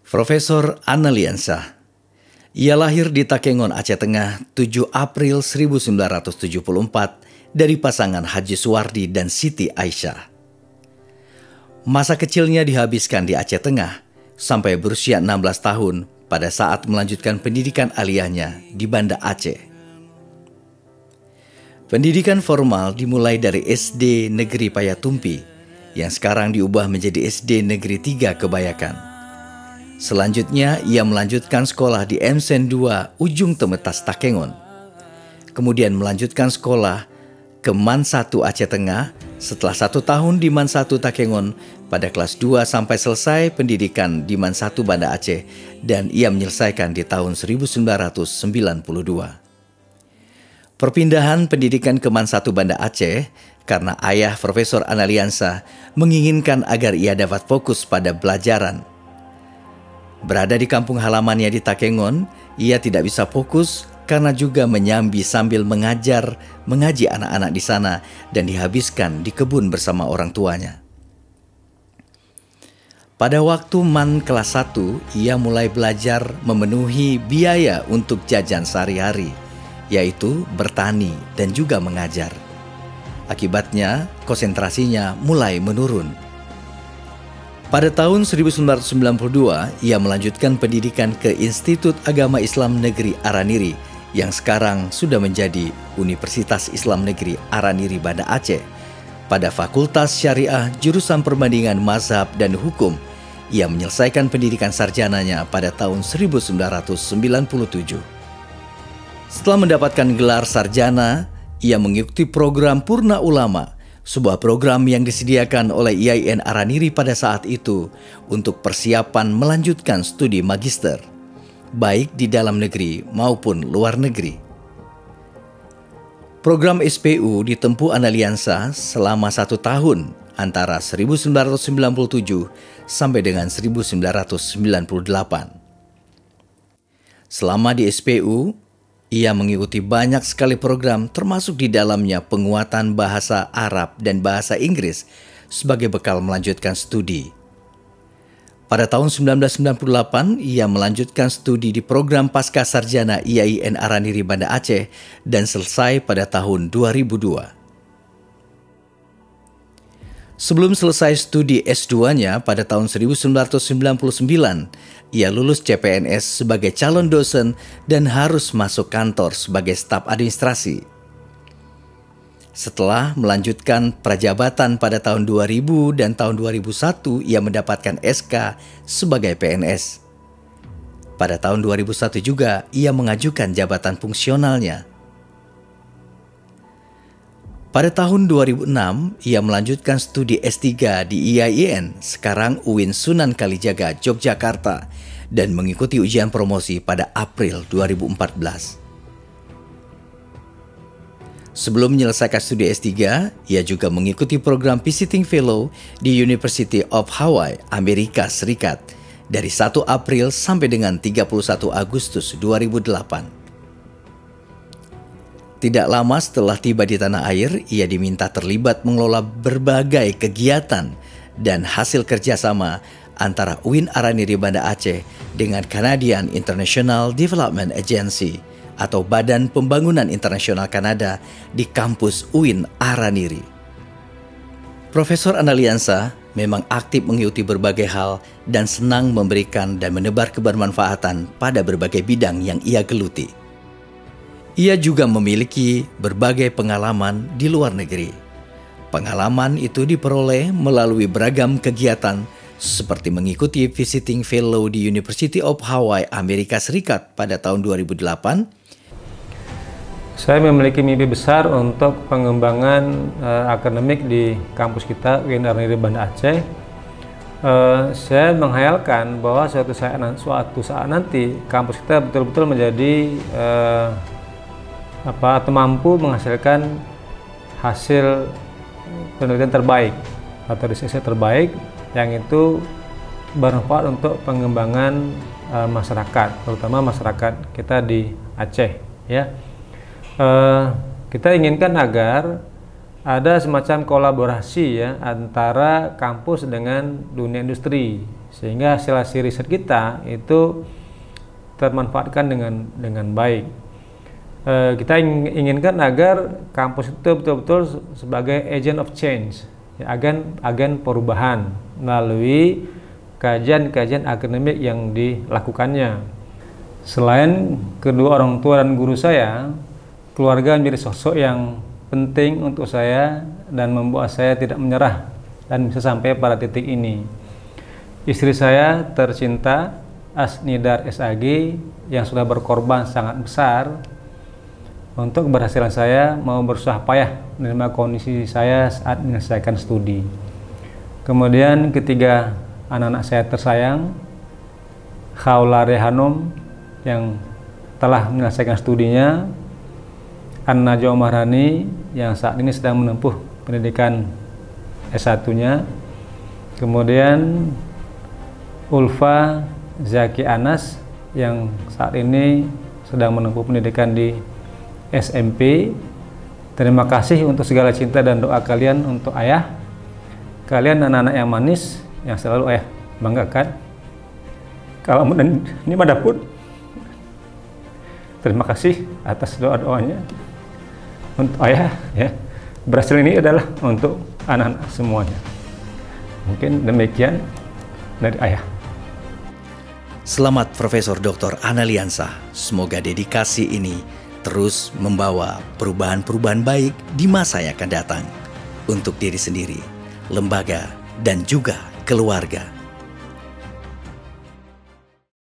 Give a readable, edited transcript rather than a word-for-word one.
Profesor Analiansyah. Ia lahir di Takengon, Aceh Tengah, 7 April 1974 dari pasangan Haji Suwardi dan Siti Aisyah. Masa kecilnya dihabiskan di Aceh Tengah sampai berusia 16 tahun pada saat melanjutkan pendidikan aliyahnya di Banda Aceh. Pendidikan formal dimulai dari SD Negeri Payatumpi yang sekarang diubah menjadi SD Negeri 3 Kebayakan. Selanjutnya ia melanjutkan sekolah di MSen 2 Ujung Temetas Takengon. Kemudian melanjutkan sekolah ke MAN 1 Aceh Tengah setelah 1 tahun di MAN 1 Takengon pada kelas 2 sampai selesai pendidikan di MAN 1 Banda Aceh dan ia menyelesaikan di tahun 1992. Perpindahan pendidikan ke MAN 1 Banda Aceh karena ayah Profesor Analiansyah menginginkan agar ia dapat fokus pada pelajaran. Berada di kampung halamannya di Takengon, ia tidak bisa fokus karena juga menyambi sambil mengaji anak-anak di sana dan dihabiskan di kebun bersama orang tuanya. Pada waktu MAN kelas 1, ia mulai belajar memenuhi biaya untuk jajan sehari-hari, yaitu bertani dan juga mengajar. Akibatnya, konsentrasinya mulai menurun. Pada tahun 1992, ia melanjutkan pendidikan ke Institut Agama Islam Negeri Araniri yang sekarang sudah menjadi Universitas Islam Negeri Araniri Banda Aceh. Pada Fakultas Syariah jurusan Perbandingan Mazhab dan Hukum, ia menyelesaikan pendidikan sarjananya pada tahun 1997. Setelah mendapatkan gelar sarjana, ia mengikuti program Purna Ulama, sebuah program yang disediakan oleh IAIN Araniri pada saat itu untuk persiapan melanjutkan studi magister, baik di dalam negeri maupun luar negeri. Program SPU ditempuh Analiansyah selama 1 tahun antara 1997 sampai dengan 1998. Selama di SPU, ia mengikuti banyak sekali program termasuk di dalamnya penguatan bahasa Arab dan bahasa Inggris sebagai bekal melanjutkan studi. Pada tahun 1998, ia melanjutkan studi di program Pasca Sarjana IAIN Araniri Banda Aceh dan selesai pada tahun 2002. Sebelum selesai studi S2-nya pada tahun 1999, ia lulus CPNS sebagai calon dosen dan harus masuk kantor sebagai staf administrasi. Setelah melanjutkan prajabatan pada tahun 2000 dan tahun 2001, ia mendapatkan SK sebagai PNS. Pada tahun 2001 juga, ia mengajukan jabatan fungsionalnya. Pada tahun 2006, ia melanjutkan studi S3 di IAIN, sekarang UIN Sunan Kalijaga, Yogyakarta, dan mengikuti ujian promosi pada April 2014. Sebelum menyelesaikan studi S3, ia juga mengikuti program Visiting Fellow di University of Hawaii, Amerika Serikat, dari 1 April sampai dengan 31 Agustus 2008. Tidak lama setelah tiba di tanah air, ia diminta terlibat mengelola berbagai kegiatan dan hasil kerjasama antara UIN Araniri Banda Aceh dengan Canadian International Development Agency atau Badan Pembangunan Internasional Kanada di kampus UIN Araniri. Profesor Analiansyah memang aktif mengikuti berbagai hal dan senang memberikan dan menebar kebermanfaatan pada berbagai bidang yang ia geluti. Ia juga memiliki berbagai pengalaman di luar negeri. Pengalaman itu diperoleh melalui beragam kegiatan seperti mengikuti Visiting Fellow di University of Hawaii, Amerika Serikat pada tahun 2008. Saya memiliki mimpi besar untuk pengembangan akademik di kampus kita, UIN Araniri Banda Aceh. Saya menghayalkan bahwa suatu saat nanti kampus kita betul-betul menjadi atau mampu menghasilkan hasil penelitian terbaik atau riset terbaik yang itu bermanfaat untuk pengembangan masyarakat, terutama masyarakat kita di Aceh. Ya, kita inginkan agar ada semacam kolaborasi ya antara kampus dengan dunia industri, sehingga hasil riset kita itu termanfaatkan dengan baik. Kita inginkan agar kampus itu betul-betul sebagai agent of change, ya, agen perubahan melalui kajian-kajian akademik yang dilakukannya. Selain kedua orang tua dan guru saya, keluarga menjadi sosok yang penting untuk saya dan membuat saya tidak menyerah dan bisa sampai pada titik ini. Istri saya tercinta, Asnidar SAG, yang sudah berkorban sangat besar untuk keberhasilan saya, mau bersusah payah menerima kondisi saya saat menyelesaikan studi. Kemudian ketiga anak-anak saya tersayang, Khawlare Hanum yang telah menyelesaikan studinya, An-Najwa Mahrani yang saat ini sedang menempuh pendidikan S1-nya, kemudian Ulfa Zaki Anas yang saat ini sedang menempuh pendidikan di SMP. Terima kasih untuk segala cinta dan doa kalian untuk ayah. Kalian anak-anak yang manis yang selalu ayah banggakan. Kalau ini dapur, terima kasih atas doa-doanya untuk ayah, ya. Berhasil ini adalah untuk anak-anak semuanya. Mungkin demikian dari ayah. Selamat Profesor Dr. Analiansa. Semoga dedikasi ini terus membawa perubahan-perubahan baik di masa yang akan datang untuk diri sendiri, lembaga, dan juga keluarga.